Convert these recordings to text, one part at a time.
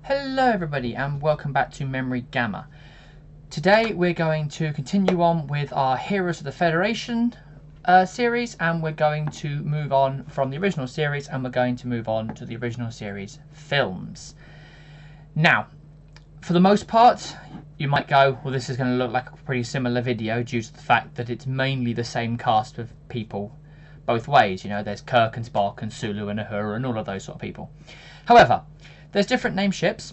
Hello everybody and welcome back to Memory Gamma. Today we're going to continue on with our Heroes of the Federation series, and we're going to move on from the original series and we're going to move on to the original series films. Now, for the most part, you might go, well, this is going to look like a pretty similar video due to the fact that it's mainly the same cast of people both ways. You know, there's Kirk and Spock and Sulu and Uhura and all of those sort of people. However, there's different named ships.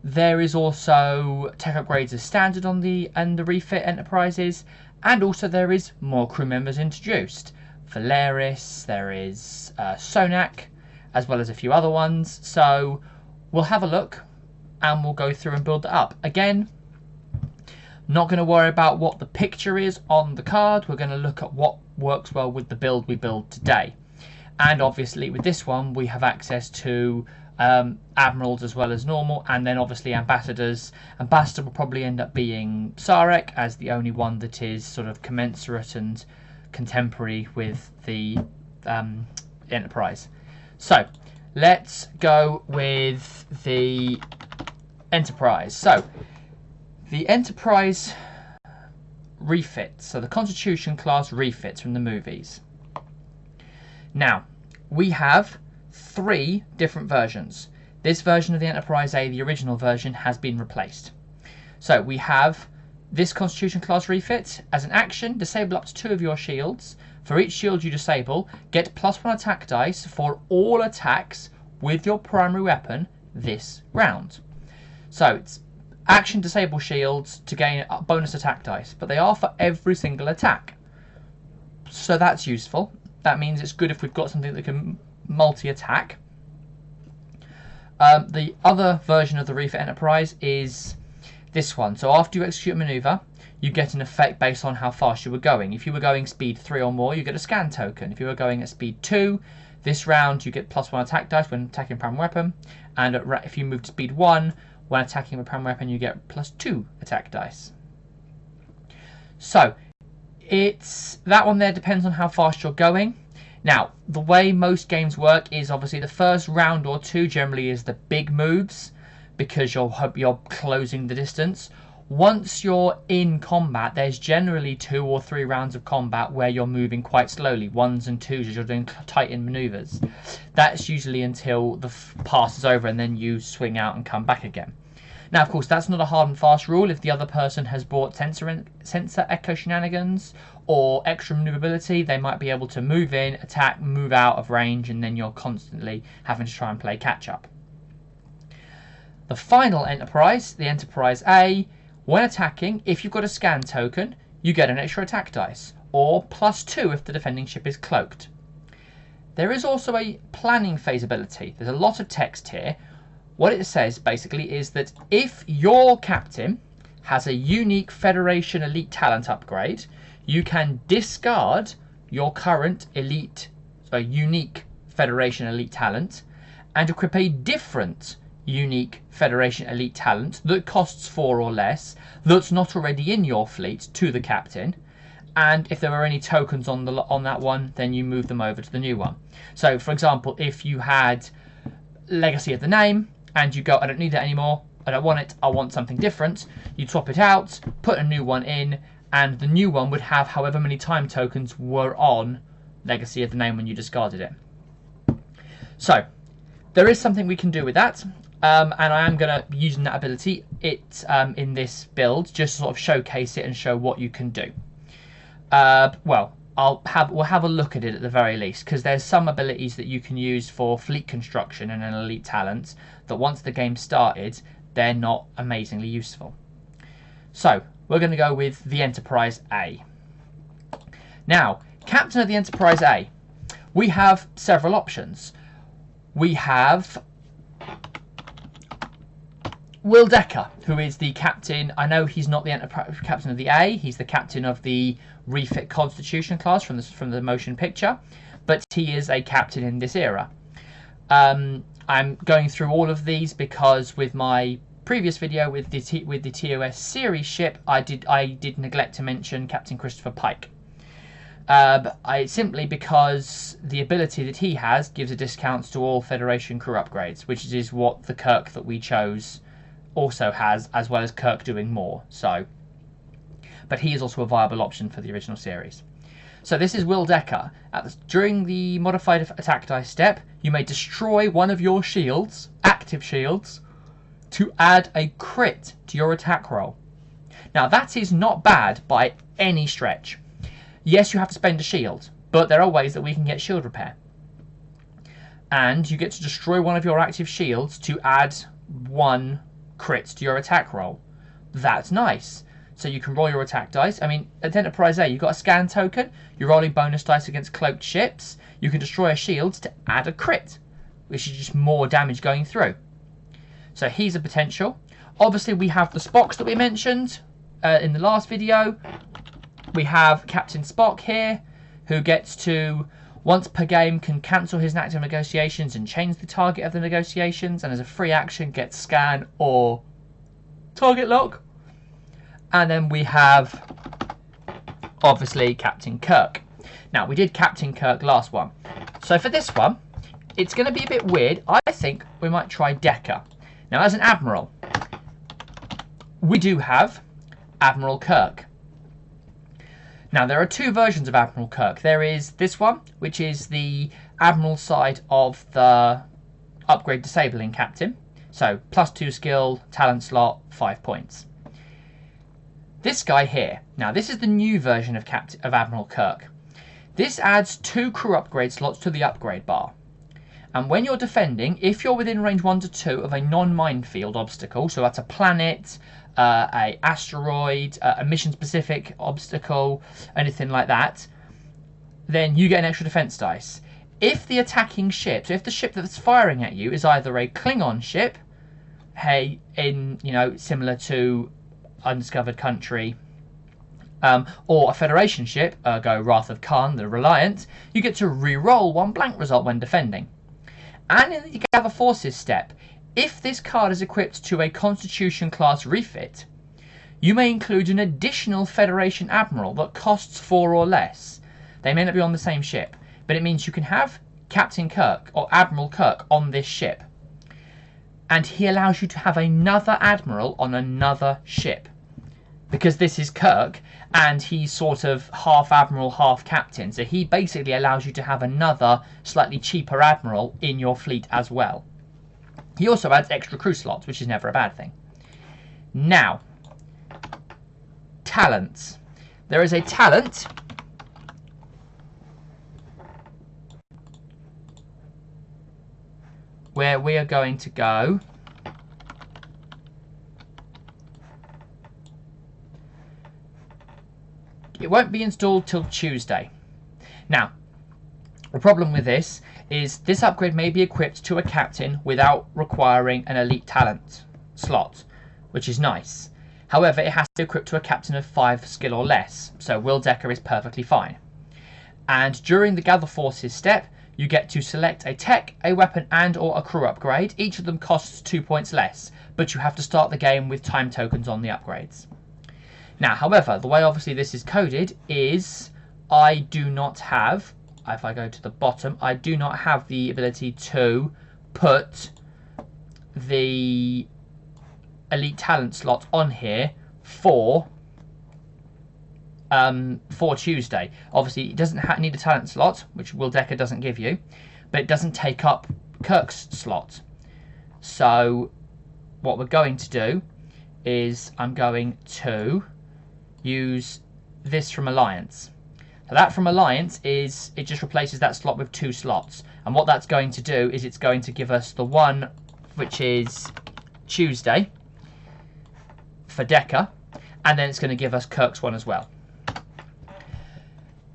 There is also tech upgrades as standard on the refit Enterprises, and also there is more crew members introduced. Valeris, there is Sonak, as well as a few other ones. So we'll have a look and we'll go through and build that up. Again, not going to worry about what the picture is on the card. We're going to look at what works well with the build we build today. And obviously with this one we have access to admirals as well as normal, and then obviously ambassadors. Ambassador will probably end up being Sarek as the only one that is sort of commensurate and contemporary with the Enterprise. So let's go with the Enterprise. So the Enterprise refits, so the Constitution class refits from the movies. Now we have 3 different versions. This version of the Enterprise A, the original version, has been replaced. So we have this Constitution class refit. As an action, disable up to 2 of your shields. For each shield you disable, get +1 attack dice for all attacks with your primary weapon this round. So it's action disable shields to gain bonus attack dice, but they are for every single attack. So that's useful. That means it's good if we've got something that can multi-attack. The other version of the refit Enterprise is this one. So after you execute a maneuver, you get an effect based on how fast you were going. If you were going speed 3 or more, you get a scan token. If you were going at speed 2, this round you get +1 attack dice when attacking a primary weapon. And if you move to speed 1, when attacking a primary weapon, you get +2 attack dice. So that one there depends on how fast you're going. Now, the way most games work is obviously the first round or 2 generally is the big moves, because you're closing the distance. Once you're in combat, there's generally 2 or 3 rounds of combat where you're moving quite slowly, 1s and 2s as you're doing tight-in maneuvers. That's usually until the pass is over and then you swing out and come back again. Now, of course, that's not a hard and fast rule. If the other person has bought sensor echo shenanigans or extra maneuverability, they might be able to move in, attack, move out of range, and then you're constantly having to try and play catch up. The final Enterprise, the Enterprise A, when attacking, if you've got a scan token, you get an extra attack dice, or +2 if the defending ship is cloaked. There is also a planning phase ability. There's a lot of text here. What it says basically is that if your captain has a unique Federation Elite Talent upgrade, you can discard your current unique Federation Elite Talent and equip a different unique Federation Elite Talent that costs 4 or less, that's not already in your fleet, to the captain. And if there are any tokens on that one, then you move them over to the new one. So, for example, if you had Legacy of the Name, and you go, I don't need it anymore, I don't want it, I want something different, you swap it out, put a new one in, and the new one would have however many time tokens were on Legacy of the Name when you discarded it. So, there is something we can do with that, and I am going to be using that ability in this build, just to sort of showcase it and show what you can do. Well, we'll have a look at it at the very least, because there's some abilities that you can use for fleet construction and an elite talent that once the game started, they're not amazingly useful. So we're going to go with the Enterprise A. Now, Captain of the Enterprise A, we have several options. We have Will Decker, who is the captain. I know he's not the captain of the A, he's the captain of the refit Constitution class from the motion picture, but he is a captain in this era. I'm going through all of these because with my previous video with the TOS series ship, I did neglect to mention Captain Christopher Pike. Simply because the ability that he has gives a discount to all Federation crew upgrades, which is what the Kirk that we chose also has, as well as Kirk doing more. So, but he is also a viable option for the original series. So this is Will Decker. During the modified attack dice step, you may destroy one of your shields, active shields, to add a crit to your attack roll. Now that is not bad by any stretch. Yes, you have to spend a shield, but there are ways that we can get shield repair. And you get to destroy one of your active shields to add 1 crit to your attack roll. That's nice. So you can roll your attack dice. I mean, at Enterprise A, you've got a scan token. You're rolling bonus dice against cloaked ships. You can destroy a shield to add a crit, which is just more damage going through. So he's a potential. Obviously, we have the Spocks that we mentioned in the last video. We have Captain Spock here, who gets to, once per game, can cancel his inactive negotiations and change the target of the negotiations, and as a free action, gets scan or target lock. And then we have, obviously, Captain Kirk. Now, we did Captain Kirk last one. So for this one, it's going to be a bit weird. I think we might try Decker. Now, as an Admiral, we do have Admiral Kirk. Now, there are 2 versions of Admiral Kirk. There is this one, which is the Admiral side of the upgrade disabling captain. So, +2 skill, talent slot, 5 points. This guy here. Now, this is the new version of Admiral Kirk. This adds 2 crew upgrade slots to the upgrade bar. And when you're defending, if you're within range 1 to 2 of a non-minefield obstacle, so that's a planet, a asteroid, a mission-specific obstacle, anything like that, then you get an extra defense dice. If the attacking ship, so if the ship that's firing at you is either a Klingon ship, similar to Undiscovered Country, or a Federation ship, ergo Wrath of Khan, the Reliant, you get to re-roll 1 blank result when defending. And in the Gather Forces step, if this card is equipped to a Constitution class refit, you may include an additional Federation Admiral that costs 4 or less. They may not be on the same ship, but it means you can have Captain Kirk or Admiral Kirk on this ship. And he allows you to have another Admiral on another ship. Because this is Kirk, and he's sort of half Admiral, half Captain. So he basically allows you to have another, slightly cheaper Admiral in your fleet as well. He also adds extra crew slots, which is never a bad thing. Now, talents. There is a talent where we are going to go it won't be installed till Tuesday. Now, the problem with this is this upgrade may be equipped to a captain without requiring an elite talent slot, which is nice. However, it has to be equipped to a captain of 5 skill or less, so Will Decker is perfectly fine. And during the Gather Forces step, you get to select a tech, a weapon and or a crew upgrade. Each of them costs 2 points less, but you have to start the game with time tokens on the upgrades. Now, however, the way obviously this is coded is I do not have, if I go to the bottom, I do not have the ability to put the elite talent slot on here for Tuesday. Obviously, it doesn't need a talent slot, which Will Decker doesn't give you, but it doesn't take up Kirk's slot. So what we're going to do is I'm going to use this from Alliance. So that from Alliance is, it just replaces that slot with 2 slots. And what that's going to do is it's going to give us the one which is Tuesday for Decker, and then it's going to give us Kirk's one as well.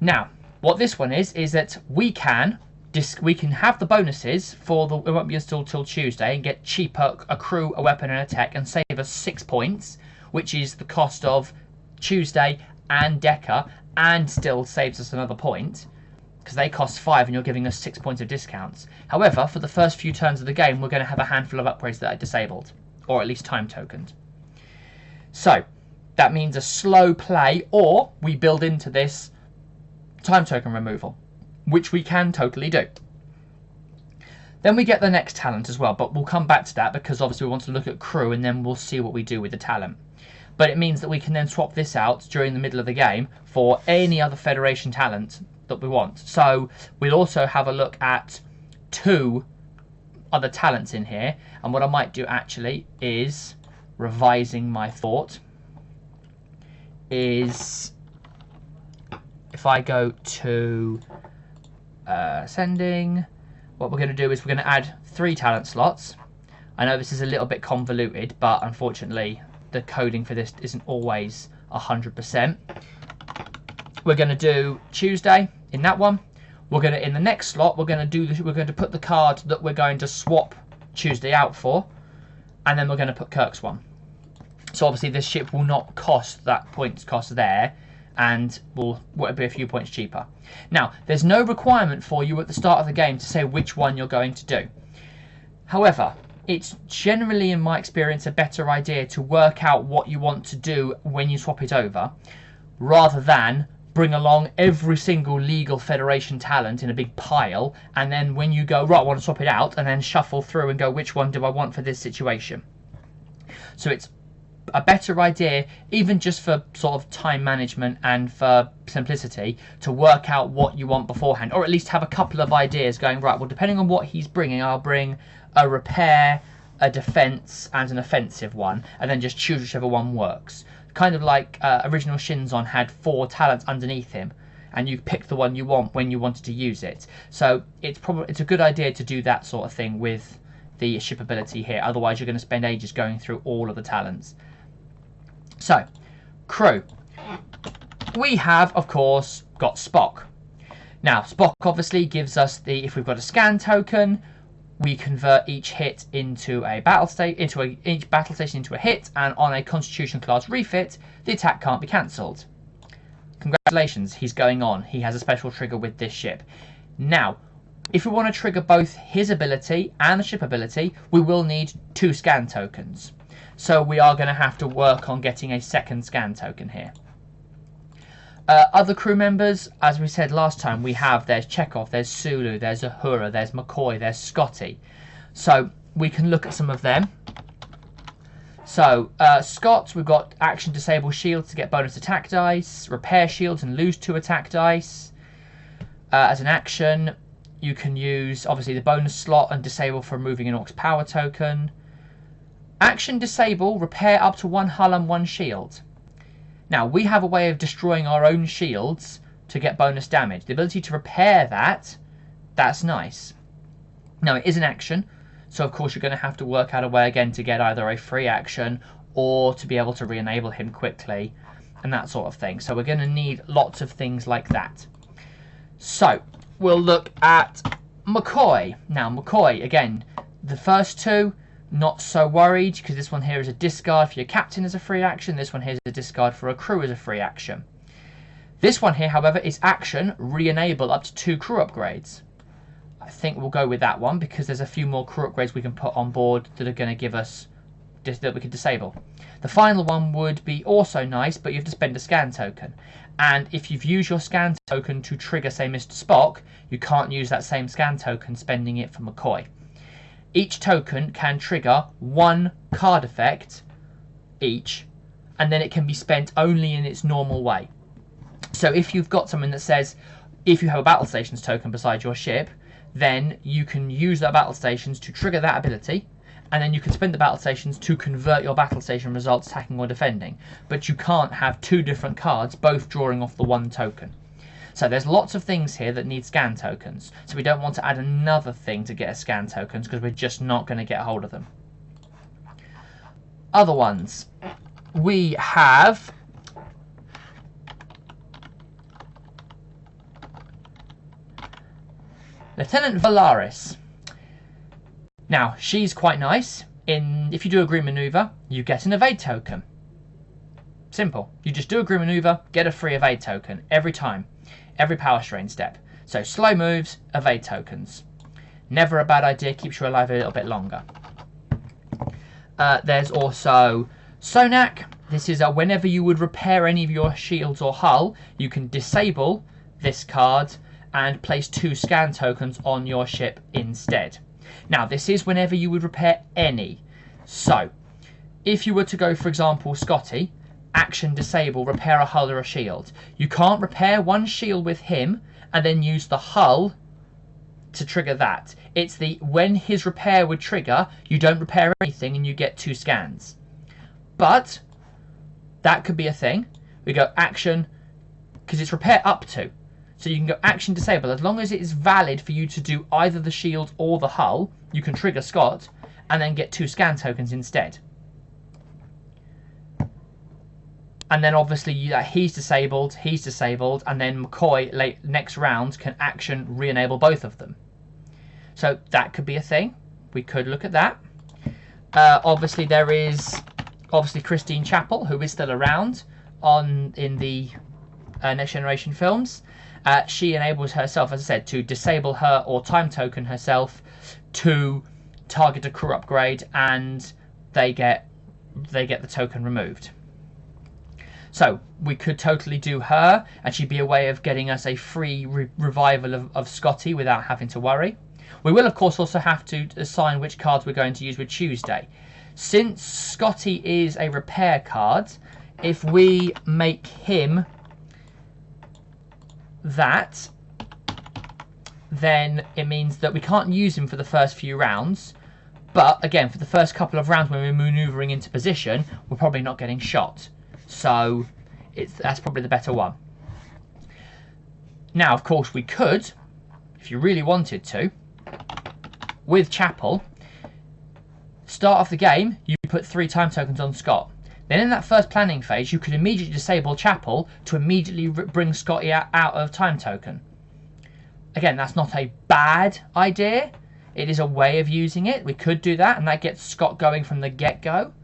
Now, what this one is that we can have the bonuses for the, it won't be installed till Tuesday, and get cheaper a crew, a weapon and a tech, and save us 6 points, which is the cost of Tuesday and Decker, and still saves us another point because they cost 5 and you're giving us 6 points of discounts. However, for the first few turns of the game, we're going to have a handful of upgrades that are disabled, or at least time tokened. So that means a slow play, or we build into this time token removal, which we can totally do. Then we get the next talent as well, but we'll come back to that because obviously we want to look at crew and then we'll see what we do with the talent. But it means that we can then swap this out during the middle of the game for any other Federation talent that we want. So we'll also have a look at 2 other talents in here, and what I might do actually is, revising my thought, is if I go to sending, what we're going to do is we're going to add 3 talent slots. I know this is a little bit convoluted, but unfortunately the coding for this isn't always 100%. We're going to do Tuesday in that one. We're going to, in the next slot, we're going to put the card that we're going to swap Tuesday out for, and then we're going to put Kirk's one. So obviously this ship will not cost that points cost there, and will be a few points cheaper. Now, there's no requirement for you at the start of the game to say which one you're going to do. However, it's generally, in my experience, a better idea to work out what you want to do when you swap it over, rather than bring along every single legal Federation talent in a big pile, and then when you go, right, I want to swap it out, and then shuffle through and go, which one do I want for this situation? So it's a better idea, even just for sort of time management and for simplicity, to work out what you want beforehand, or at least have a couple of ideas going, right, well, depending on what he's bringing, I'll bring a repair, a defense, and an offensive one, and then just choose whichever one works. Kind of like original Shinzon had 4 talents underneath him, and you pick the one you want when you wanted to use it. So it's a good idea to do that sort of thing with the ship ability here. Otherwise, you're going to spend ages going through all of the talents. So, crew. We have, of course, got Spock. Now, Spock obviously gives us the, if we've got a scan token, we convert each hit into a battle state, each battle station into a hit, and on a Constitution class refit, the attack can't be cancelled. Congratulations, he's going on. He has a special trigger with this ship. Now, if we want to trigger both his ability and the ship ability, we will need 2 scan tokens. So we are going to have to work on getting a second scan token here. Other crew members, as we said last time, there's Chekhov, there's Sulu, there's Uhura, there's McCoy, there's Scotty. So we can look at some of them. So Scott, we've got action disable shields to get bonus attack dice, repair shields and lose 2 attack dice. As an action, you can use obviously the bonus slot and disable for removing an Orc's power token. Action disable, repair up to 1 hull and 1 shield. Now, we have a way of destroying our own shields to get bonus damage. The ability to repair that's nice. Now, it is an action, so of course you're going to have to work out a way again to get either a free action or to be able to re-enable him quickly and that sort of thing. So we're going to need lots of things like that. So, we'll look at McCoy. Now, McCoy, again, the first 2, not so worried, because this one here is a discard for your captain as a free action. This one here is a discard for a crew as a free action. This one here, however, is action, re-enable up to 2 crew upgrades. I think we'll go with that one, because there's a few more crew upgrades we can put on board that are going to give us, that we can disable. The final one would be also nice, but you have to spend a scan token. And if you've used your scan token to trigger, say, Mr. Spock, you can't use that same scan token spending it for McCoy. Each token can trigger 1 card effect each, and then it can be spent only in its normal way. So if you've got something that says, if you have a battle stations token beside your ship, then you can use that battle stations to trigger that ability, and then you can spend the battle stations to convert your battle station results attacking or defending. But you can't have 2 different cards both drawing off the 1 token. So there's lots of things here that need scan tokens. So we don't want to add another thing to get a scan tokens because we're just not going to get a hold of them. Other ones. We have Lieutenant Valaris. Now, she's quite nice. If you do a green maneuver, you get an evade token. Simple. You just do a green maneuver, get a free evade token every time. Every power strain step. So slow moves, evade tokens. Never a bad idea, keeps you alive a little bit longer. There's also Sonak. This is whenever you would repair any of your shields or hull, you can disable this card and place 2 scan tokens on your ship instead. Now, this is whenever you would repair any. So, if you were to go, for example, Scotty, action disable, repair a hull or a shield. You can't repair one shield with him and then use the hull to trigger that. It's the when his repair would trigger, you don't repair anything and you get 2 scans. But that could be a thing. We go action, because it's repair up to. So you can go action disable. As long as it is valid for you to do either the shield or the hull, you can trigger Scott and then get 2 scan tokens instead. And then obviously he's disabled, and then McCoy next round can action re-enable both of them. So that could be a thing. We could look at that. Obviously there is Christine Chapel, who is still around in the Next Generation films. She enables herself, as I said, to disable her or time token herself to target a crew upgrade, and they get the token removed. So we could totally do her, and she'd be a way of getting us a free revival of Scotty without having to worry. We will, of course, also have to assign which cards we're going to use with Tuesday. Since Scotty is a repair card, if we make him that, then it means that we can't use him for the first few rounds. But again, for the first couple of rounds when we're manoeuvring into position, we're probably not getting shot. So that's probably the better one. Now, of course, we could, if you really wanted to, with Chapel, start off the game, you put 3 time tokens on Scott. Then in that first planning phase, you could immediately disable Chapel to immediately bring Scotty out of time token. Again, that's not a bad idea. It is a way of using it. We could do that, and that gets Scott going from the get-go.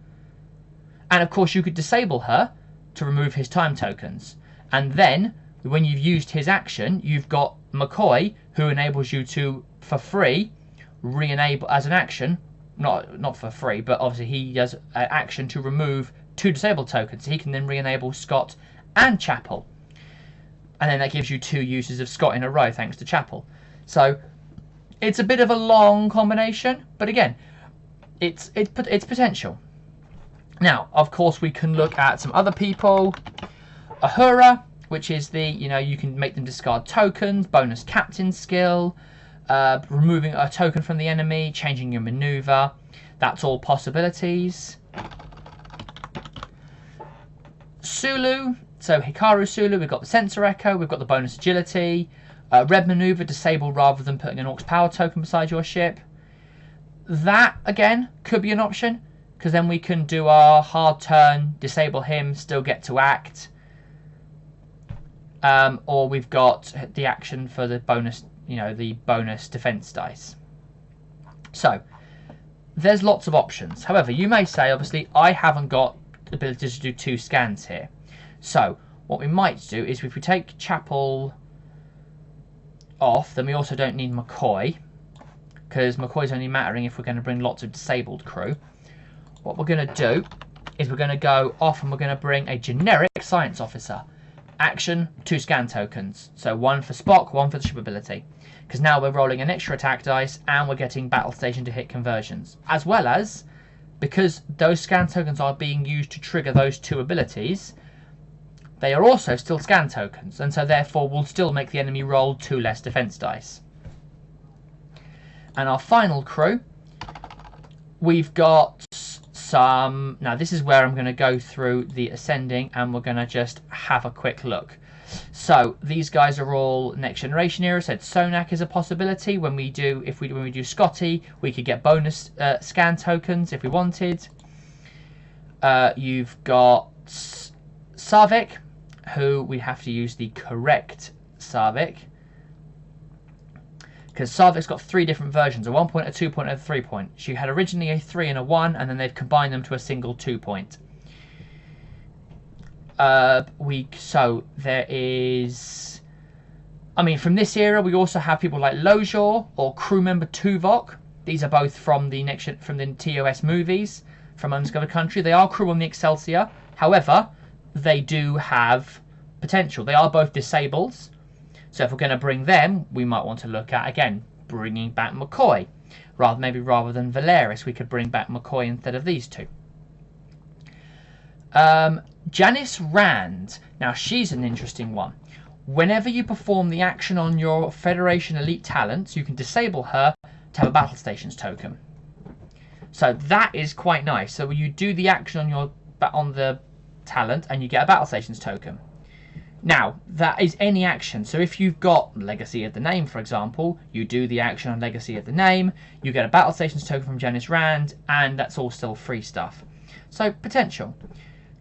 And of course, you could disable her to remove his time tokens. And then, when you've used his action, you've got McCoy, who enables you to, for free, re-enable as an action. Not for free, but obviously he does an action to remove 2 disabled tokens. He can then re-enable Scott and Chapel. And then that gives you 2 uses of Scott in a row, thanks to Chapel. So, it's a bit of a long combination, but again, it's potential. Now, of course, we can look at some other people. Ahura, which is you can make them discard tokens, bonus captain skill, removing a token from the enemy, changing your maneuver. That's all possibilities. Sulu, so Hikaru Sulu, we've got the sensor echo, we've got the bonus agility, red maneuver, disable rather than putting an Orc's power token beside your ship. That, again, could be an option, because then we can do our hard turn, disable him, still get to act. Or we've got the action for the bonus, the bonus defense dice. So, there's lots of options. However, you may say, obviously, I haven't got the ability to do 2 scans here. So, what we might do is if we take Chapel off, then we also don't need McCoy, because McCoy's only mattering if we're going to bring lots of disabled crew. What we're going to do is we're going to go off and we're going to bring a generic science officer. Action, 2 scan tokens. So 1 for Spock, 1 for the ship ability. Because now we're rolling an extra attack dice and we're getting battle station to hit conversions. As well as, because those scan tokens are being used to trigger those 2 abilities, they are also still scan tokens. And so therefore will still make the enemy roll 2 less defense dice. And our final crew, we've got some. Now this is where I'm going to go through the ascending and we're going to just have a quick look. So these guys are all Next Generation era. So Sonak is a possibility. When we do Scotty, we could get bonus scan tokens if we wanted. You've got Sarvik, who we have to use the correct Sarvik, because Sarvik's got 3 different versions, a 1 point, a 2 point, and a 3 point. She had originally a 3 and a 1, and then they've combined them to a single 2 point. So there is, from this era, we also have people like Lojor or crew member Tuvok. These are both from the TOS movies, from Undiscovered Country. They are crew on the Excelsior. However, they do have potential. They are both disabled. So if we're going to bring them, we might want to look at, again, bringing back McCoy. Rather than Valeris, we could bring back McCoy instead of these two. Janice Rand. Now, she's an interesting one. Whenever you perform the action on your Federation Elite talents, you can disable her to have a Battle Stations token. So that is quite nice. So you do the action on the talent and you get a Battle Stations token. Now, that is any action. So if you've got Legacy of the Name, for example, you do the action on Legacy of the Name, you get a Battle Stations token from Janice Rand, and that's all still free stuff. So, potential.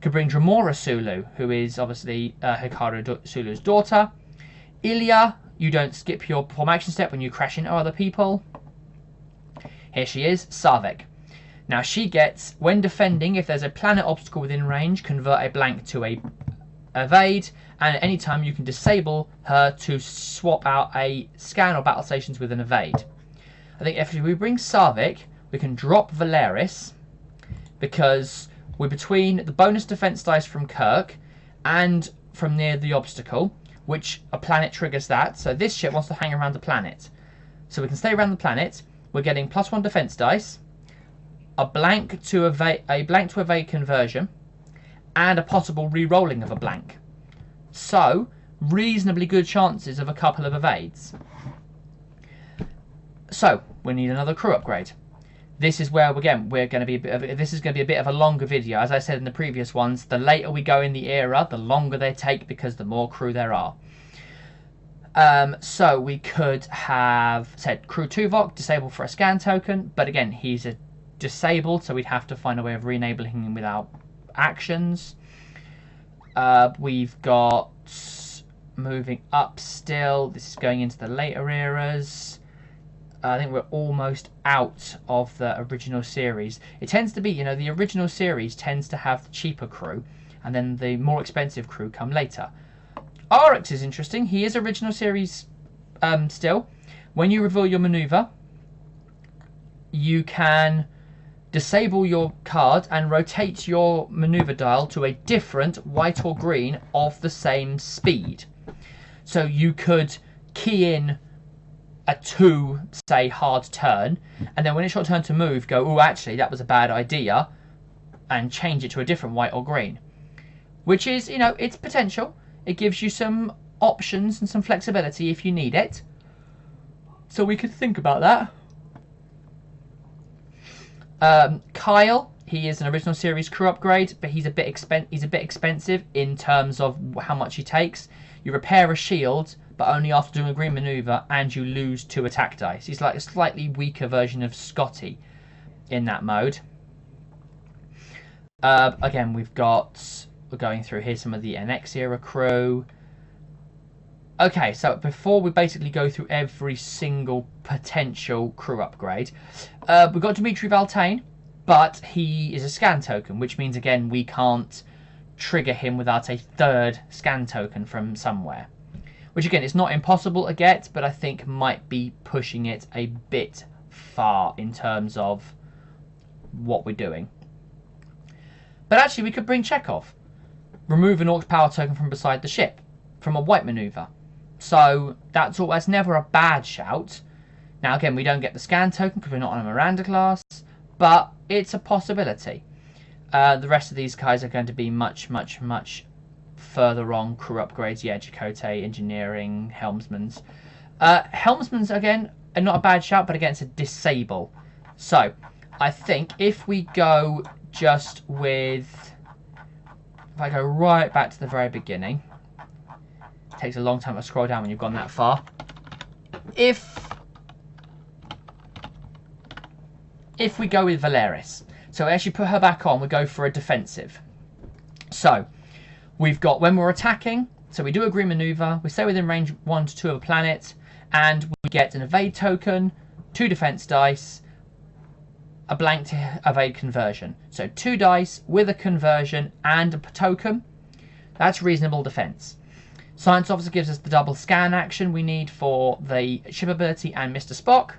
Could bring Dremora Sulu, who is obviously Hikaru Sulu's daughter. Ilya, you don't skip your perform action step when you crash into other people. Here she is, Sarvek. Now she gets, when defending, if there's a planet obstacle within range, convert a blank to a evade, and at any time you can disable her to swap out a scan or battle stations with an evade. I think if we bring Sarvek, we can drop Valeris, because we're between the bonus defense dice from Kirk and from near the obstacle, which a planet triggers that. So this ship wants to hang around the planet. So we can stay around the planet. We're getting +1 defense dice, a blank to evade conversion, and a possible re-rolling of a blank. So reasonably good chances of a couple of evades. So we need another crew upgrade. This is where we're going to be. This is going to be a bit of a longer video. As I said in the previous ones, the later we go in the era, the longer they take because the more crew there are. So we could have said crew Tuvok disabled for a scan token, but again he's a disabled, so we'd have to find a way of re-enabling him without actions. We've got moving up still. This is going into the later eras. I think we're almost out of the original series. It tends to be, the original series tends to have the cheaper crew, and then the more expensive crew come later. Arx is interesting. He is original series still. When you reveal your maneuver, you can disable your card and rotate your maneuver dial to a different white or green of the same speed. So you could key in a 2, say, hard turn, and then when it's your turn to move, go, oh, actually, that was a bad idea, and change it to a different white or green. Which is, it's potential. It gives you some options and some flexibility if you need it. So we could think about that. Kyle, he is an original series crew upgrade, but he's a bit expensive in terms of how much he takes. You repair a shield, but only after doing a green maneuver, and you lose 2 attack dice. He's like a slightly weaker version of Scotty in that mode. Again, we're going through here some of the NX era crew. Okay, so before we basically go through every single potential crew upgrade, we've got Dimitri Valtain, but he is a scan token, which means, again, we can't trigger him without a 3rd scan token from somewhere. Which, again, it's not impossible to get, but I think might be pushing it a bit far in terms of what we're doing. But actually, we could bring Chekhov. Remove an Orc power token from beside the ship, from a white maneuver. So that's never a bad shout. Now, again, we don't get the scan token because we're not on a Miranda class, but it's a possibility. The rest of these guys are going to be much, much, much further on crew upgrades. Yeah, Chakotay, engineering, helmsman's. Helmsman's, again, are not a bad shout, but again, it's a disable. So I think if we go just with, if I go right back to the very beginning, it takes a long time to scroll down when you've gone that far. If we go with Valeris, so we actually put her back on, we go for a defensive. So we've got, when we're attacking, so we do a green maneuver, we stay within range 1 to 2 of a planet, and we get an evade token, 2 defense dice, a blank to evade conversion. So 2 dice with a conversion and a token. That's reasonable defense. Science Officer gives us the double scan action we need for the ship ability and Mr. Spock.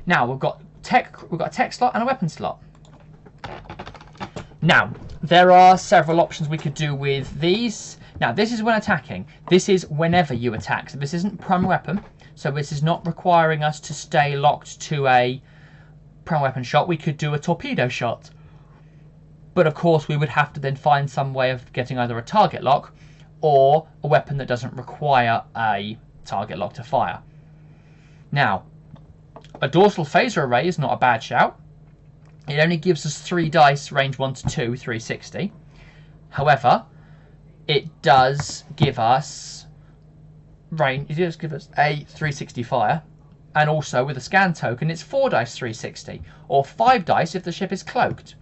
Now we've got a tech slot and a weapon slot. Now, there are several options we could do with these. Now, this is when attacking. This is whenever you attack. So this isn't primary weapon. So this is not requiring us to stay locked to a primary weapon shot. We could do a torpedo shot. But of course, we would have to then find some way of getting either a target lock or a weapon that doesn't require a target lock to fire. Now, a dorsal phaser array is not a bad shout. It only gives us 3 dice, range 1 to 2, 360. However, it does give us a 360 fire, and also with a scan token, it's 4 dice 360, or 5 dice if the ship is cloaked.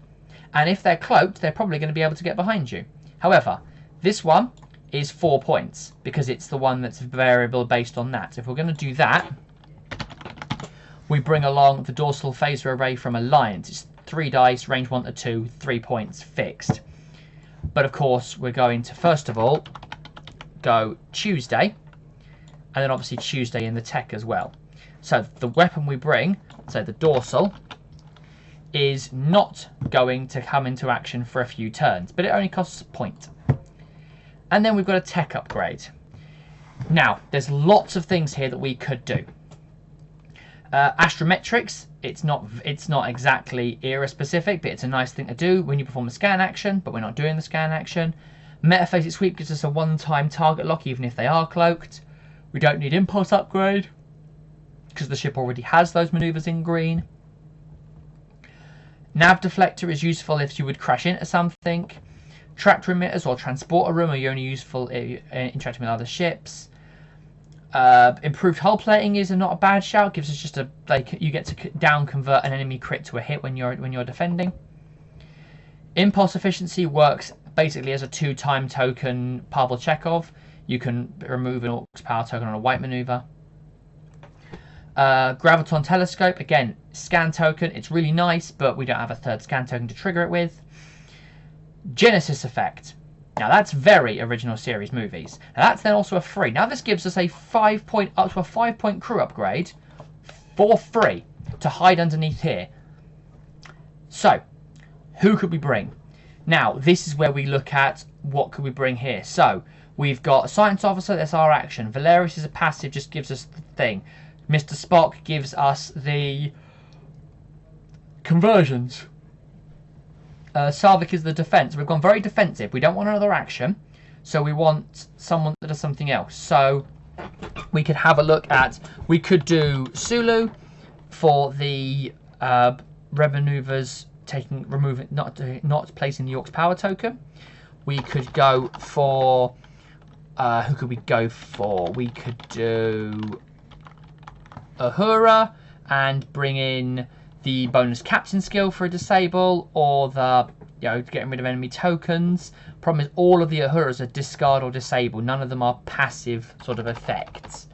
And if they're cloaked, they're probably going to be able to get behind you. However, this one is 4 points because it's the one that's variable based on that. If we're going to do that, we bring along the dorsal phaser array from Alliance. It's 3 dice, range 1 to 2, 3 points fixed. But of course, we're going to first of all go Tuesday, and then obviously Tuesday in the tech as well. So the weapon we bring, so the dorsal, is not going to come into action for a few turns, but it only costs a point. And then we've got a tech upgrade. Now, there's lots of things here that we could do. Astrometrics, it's not exactly era specific, but it's a nice thing to do when you perform a scan action, but we're not doing the scan action. Metaphasic sweep gives us a one-time target lock even if they are cloaked. We don't need impulse upgrade because the ship already has those maneuvers in green. Nav deflector is useful if you would crash into something. Tractor emitters or transporter room are only useful interacting with other ships. Improved hull plating is not a bad shout. Gives us just a you get to down convert an enemy crit to a hit when you're defending. Impulse efficiency works basically as a 2-time token Pavel Chekhov. You can remove an Orc's power token on a white maneuver. Graviton telescope, again, scan token. It's really nice, but we don't have a 3rd scan token to trigger it with. Genesis effect. Now that's very original series movies. Now that's then also a free. Now this gives us a 5 point up to a 5 point crew upgrade for free to hide underneath here. So, who could we bring? Now this is where we look at what could we bring here. So we've got a science officer. That's our action. Valerius is a passive, just gives us the thing. Mr. Spock gives us the conversions. Sarvik is the defense. We've gone very defensive. We don't want another action, so we want someone that does something else. So we could have a look at. We could do Sulu for the red maneuvers, not placing the York's power token. We could go for who could we go for? We could do Uhura and bring in the bonus captain skill for a disable, or the getting rid of enemy tokens. Problem is all of the Uhuras are discard or disable. None of them are passive sort of effects.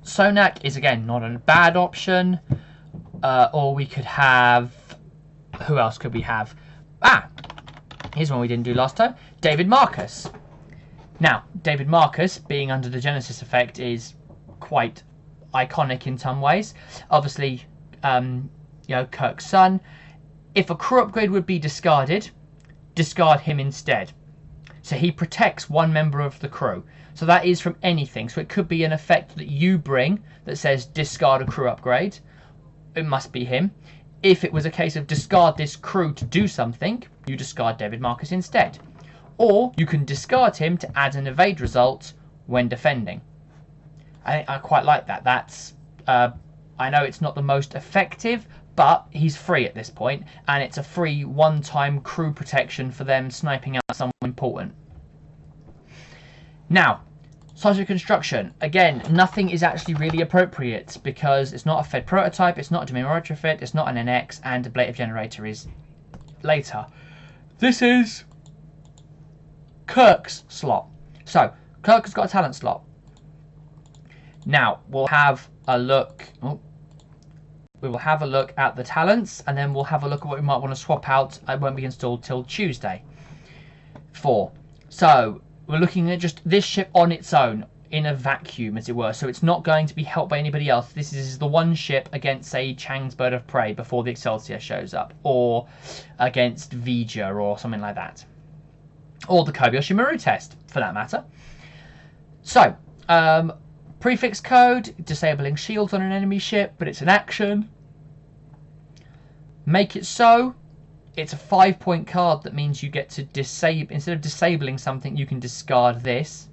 Sonak is again not a bad option. Or we could have, who else could we have? Here's one we didn't do last time. David Marcus. Now, David Marcus being under the Genesis effect is quite iconic in some ways. Obviously, Kirk's son. If a crew upgrade would be discarded, discard him instead. So he protects one member of the crew. So that is from anything. So it could be an effect that you bring that says discard a crew upgrade. It must be him. If it was a case of discard this crew to do something, you discard David Marcus instead. Or you can discard him to add an evade result when defending. I quite like that. That's I know it's not the most effective, but he's free at this point, and it's a free one-time crew protection for them sniping out someone important. Now, Sergeant Construction. Again, nothing is actually really appropriate because it's not a Fed prototype, it's not a domain retrofit, it's not an NX, and ablative generator is later. This is Kirk's slot. So, Kirk has got a talent slot. Now, we'll have a look. We will have a look at the talents, and then we'll have a look at what we might want to swap out. It won't be installed till Tuesday. 4. So, we're looking at just this ship on its own, in a vacuum, as it were. So, it's not going to be helped by anybody else. This is the one ship against, say, Chang's Bird of Prey before the Excelsior shows up, or against Vija, or something like that. or the Kobayashi Maru test, for that matter. So, prefix code, disabling shields on an enemy ship, but it's an action. Make it so. It's a 5-point card that means you get to disable, instead of disabling something, you can discard this.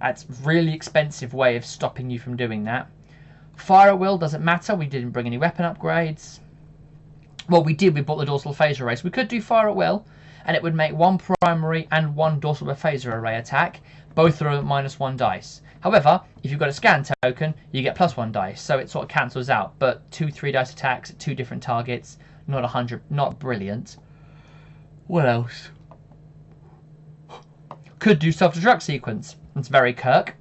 That's a really expensive way of stopping you from doing that. Fire at will doesn't matter. We didn't bring any weapon upgrades. Well, we did. We bought the dorsal phaser array. So we could do fire at will, and it would make 1 primary and 1 dorsal phaser array attack. Both are at -1 dice. However, if you've got a scan token, you get +1 dice. So it sort of cancels out. But 2 3-dice attacks at 2 different targets. Not 100. Not brilliant. What else? Could do self-destruct sequence. It's very Kirk.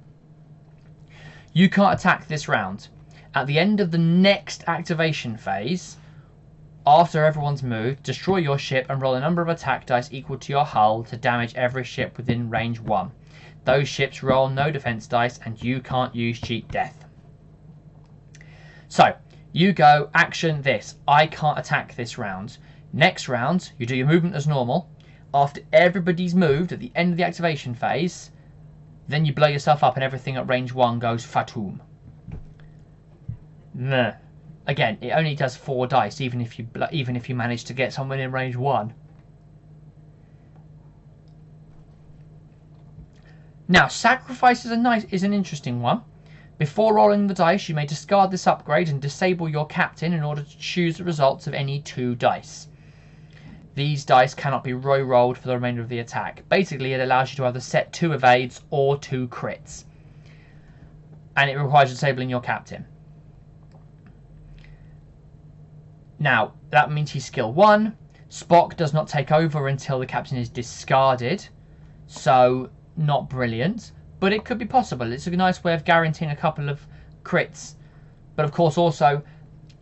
You can't attack this round. At the end of the next activation phase, after everyone's moved, destroy your ship and roll a number of attack dice equal to your hull to damage every ship within range 1. Those ships roll no defense dice and you can't use cheat death. So, you go, action this. I can't attack this round. Next round, you do your movement as normal. After everybody's moved at the end of the activation phase, then you blow yourself up and everything at range 1 goes fatum. Nah. Again, it only does 4 dice, even if you manage to get someone in range 1. Now, sacrifice is an interesting one. Before rolling the dice, you may discard this upgrade and disable your captain in order to choose the results of any 2 dice. These dice cannot be rolled for the remainder of the attack. Basically, it allows you to either set 2 evades or 2 crits. And it requires disabling your captain. Now, that means he's skill 1. Spock does not take over until the captain is discarded. So, not brilliant. But it could be possible. It's a nice way of guaranteeing a couple of crits. But of course, also,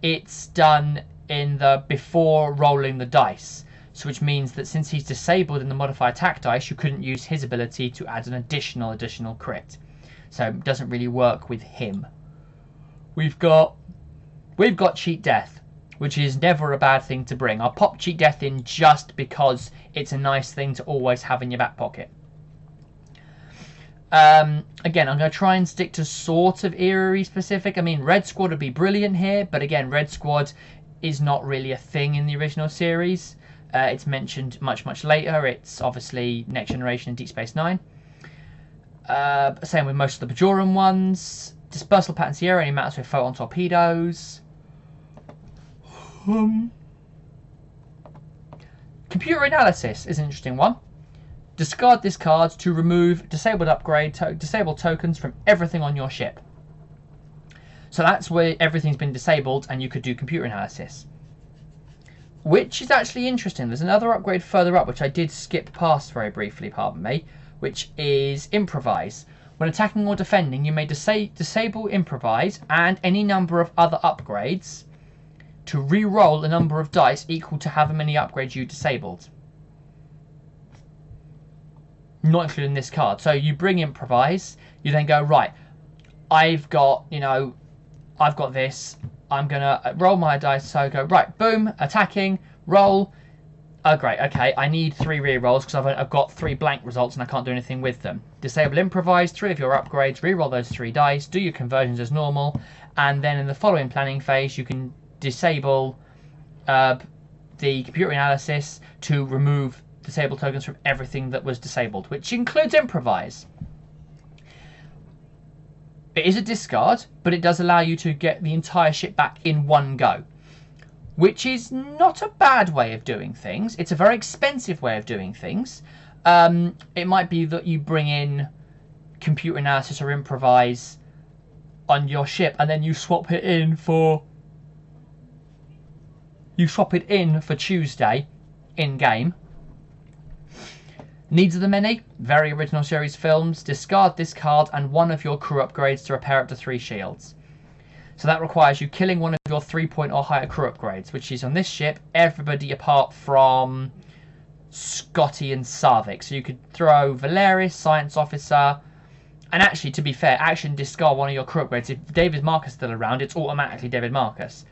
it's done in the before rolling the dice. So which means that since he's disabled in the modify attack dice, you couldn't use his ability to add an additional crit. So it doesn't really work with him. We've got cheat death, which is never a bad thing to bring. I'll pop cheat death in just because it's a nice thing to always have in your back pocket. Again, I'm going to try and stick to sort of eerie specific. I mean, Red Squad would be brilliant here, but again, Red Squad is not really a thing in the original series. It's mentioned much later. It's obviously Next Generation and Deep Space Nine. Same with most of the Bajoran ones. Dispersal Pattern Sierra only matters with photon torpedoes. Computer analysis is an interesting one. Discard this card to remove disabled disabled tokens from everything on your ship. So that's where everything's been disabled and you could do computer analysis. Which is actually interesting. There's another upgrade further up which I did skip past very briefly, pardon me, which is Improvise. When attacking or defending, you may disable Improvise and any number of other upgrades to re-roll a number of dice equal to however many upgrades you disabled. Not including this card. So you bring Improvise, you then go, right, I've got this, I'm gonna roll my dice, so go, right, boom, attacking, roll. Oh great, okay, I need 3 re-rolls because I've got 3 blank results and I can't do anything with them. Disable Improvise, 3 of your upgrades, re-roll those 3 dice, do your conversions as normal, and then in the following planning phase you can disable the computer analysis to remove disabled tokens from everything that was disabled, which includes Improvise. It is a discard, but it does allow you to get the entire ship back in one go, which is not a bad way of doing things. It's a very expensive way of doing things. It might be that you bring in computer analysis or Improvise on your ship and then you swap it in for Tuesday in game. Needs of the many, very original series films. Discard this card and 1 of your crew upgrades to repair up to 3 shields. So that requires you killing 1 of your 3-point or higher crew upgrades, which is on this ship everybody apart from Scotty and Sarvik. So you could throw Valeris, Science Officer, and actually, to be fair, discard 1 of your crew upgrades. If David Marcus is still around, it's automatically David Marcus.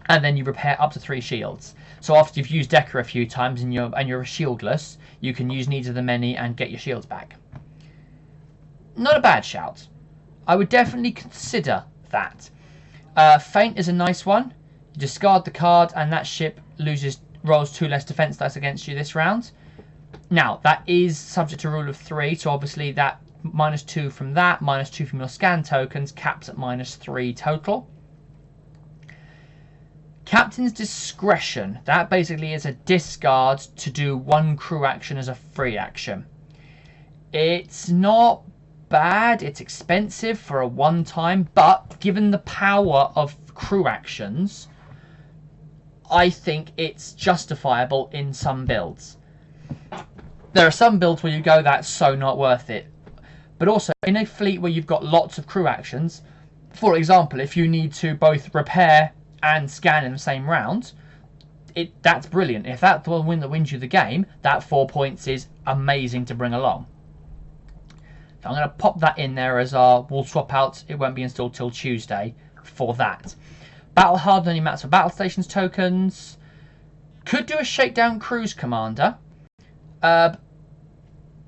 and then you repair up to 3 shields. So after you've used Decker a few times and you're shieldless, you can use Needs of the Many and get your shields back. Not a bad shout. I would definitely consider that. Feint is a nice one. You discard the card and that ship rolls 2 less defense dice against you this round. Now, that is subject to rule of 3, so obviously that -2 from that, -2 from your scan tokens, caps at -3 total. Captain's Discretion. That basically is a discard to do 1 crew action as a free action. It's not bad, it's expensive for a one-time, but given the power of crew actions, I think it's justifiable in some builds. There are some builds where you go, that's so not worth it. But also, in a fleet where you've got lots of crew actions, for example, if you need to both repair and scan in the same round, that's brilliant. If that's the win that wins you the game, that 4 points is amazing to bring along. So I'm going to pop that in there as we'll swap out, it won't be installed till Tuesday for that. Battle Hard only maps for Battle Stations tokens. Could do a Shakedown Cruise Commander.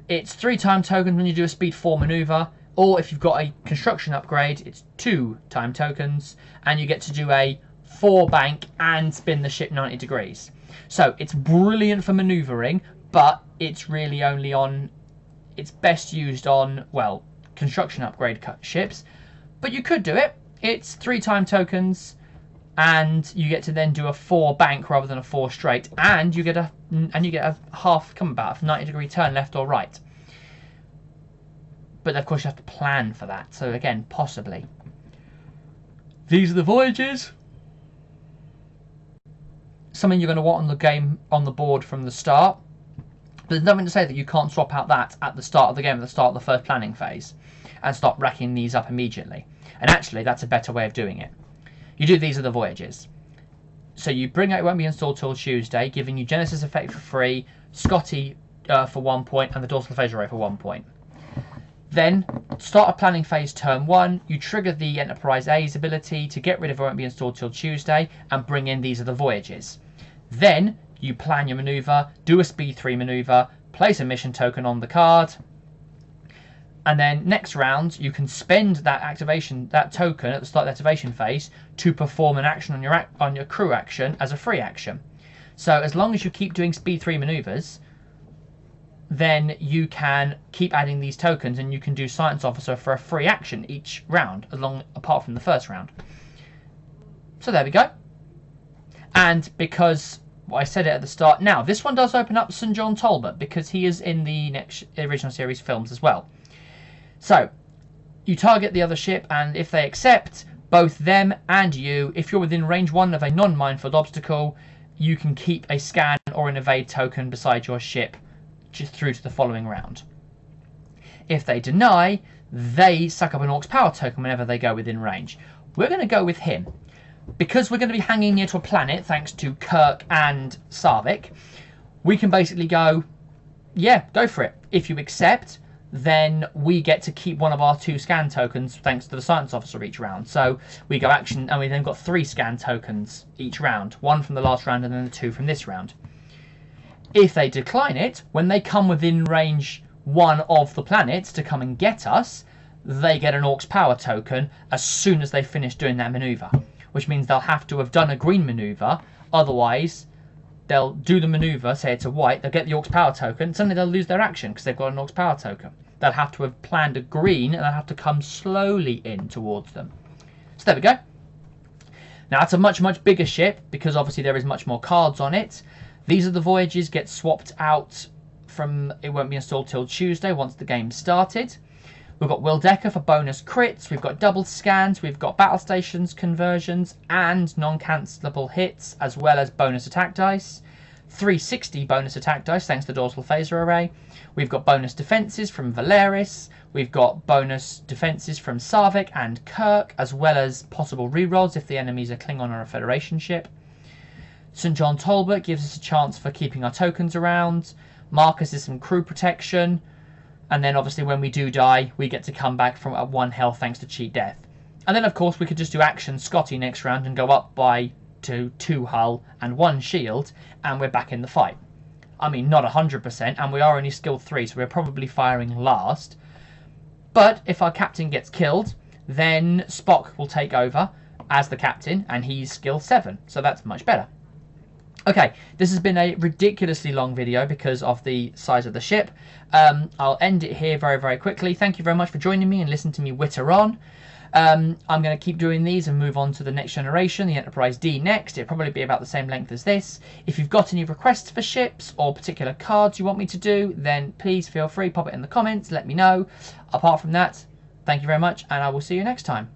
It's 3-time tokens when you do a Speed 4 maneuver, or if you've got a construction upgrade, it's 2-time tokens, and you get to do a 4 bank and spin the ship 90 degrees. So it's brilliant for maneuvering, but it's really only it's best used on, well, construction upgrade ships. But you could do it. It's 3-time tokens, and you get to then do a 4 bank rather than a 4 straight, and you get a half, come about, a 90-degree turn left or right. But of course you have to plan for that. So again, possibly. These are the voyages. Something you're going to want on the board from the start. But there's nothing to say that you can't swap out that at the start of the game, at the start of the first planning phase, and start racking these up immediately. And actually, that's a better way of doing it. You do These Are the Voyages. So you bring out, it won't be installed till Tuesday, giving you Genesis Effect for free, Scotty for 1 point, and the Dorsal Phase Array for 1 point. Then, start a planning phase turn 1, you trigger the Enterprise A's ability to get rid of It Won't Be Installed till Tuesday, and bring in These Are the Voyages. Then, you plan your maneuver, do a Speed 3 maneuver, place a mission token on the card, and then next round you can spend that token at the start of the activation phase to perform an action on your crew action as a free action. So as long as you keep doing Speed 3 maneuvers, then you can keep adding these tokens, and you can do Science Officer for a free action each round, apart from the first round. So there we go. And because I said it at the start, now this one does open up St. John Talbot, because he is in the original series films as well. So, you target the other ship, and if they accept, both them and you, if you're within range 1 of a non-minefield obstacle, you can keep a scan or an evade token beside your ship just through to the following round. If they deny, they suck up an Orc's Power token whenever they go within range. We're going to go with him. Because we're going to be hanging near to a planet, thanks to Kirk and Sarvik, we can basically go, yeah, go for it. If you accept, then we get to keep one of our 2 scan tokens thanks to the Science Officer each round. So we go action, and we then got 3 scan tokens each round. 1 from the last round and then the 2 from this round. If they decline it, when they come within range 1 of the planets to come and get us, they get an Orc's Power token as soon as they finish doing that maneuver. Which means they'll have to have done a green maneuver, otherwise they'll do the maneuver, say it's a white, they'll get the Orc's Power token, suddenly they'll lose their action because they've got an Orc's Power token. They'll have to have planned a green, and they'll have to come slowly in towards them. So there we go. Now that's a much, much bigger ship, because obviously there is much more cards on it. These Are the Voyages get swapped out from, it won't be installed till Tuesday once the game started. We've got Will Decker for bonus crits, we've got double scans, we've got battle stations conversions and non-cancelable hits, as well as bonus attack dice. 360 bonus attack dice thanks to the Dorsal Phaser Array. We've got bonus defences from Valeris, we've got bonus defences from Sarvik and Kirk, as well as possible rerolls if the enemies are Klingon or a Federation ship. St. John Talbot gives us a chance for keeping our tokens around. Marcus is some crew protection. And then obviously when we do die, we get to come back from at 1 health thanks to cheat death. And then of course we could just do action Scotty next round and go up by to 2 hull and 1 shield, and we're back in the fight. I mean, not 100%, and we are only skill 3, so we're probably firing last. But if our captain gets killed, then Spock will take over as the captain, and he's skill 7, so that's much better. Okay, this has been a ridiculously long video because of the size of the ship. I'll end it here very, very quickly. Thank you very much for joining me and listening to me witter on. I'm going to keep doing these and move on to the next generation, the Enterprise D next. It'll probably be about the same length as this. If you've got any requests for ships or particular cards you want me to do, then please feel free, pop it in the comments, let me know. Apart from that, thank you very much, and I will see you next time.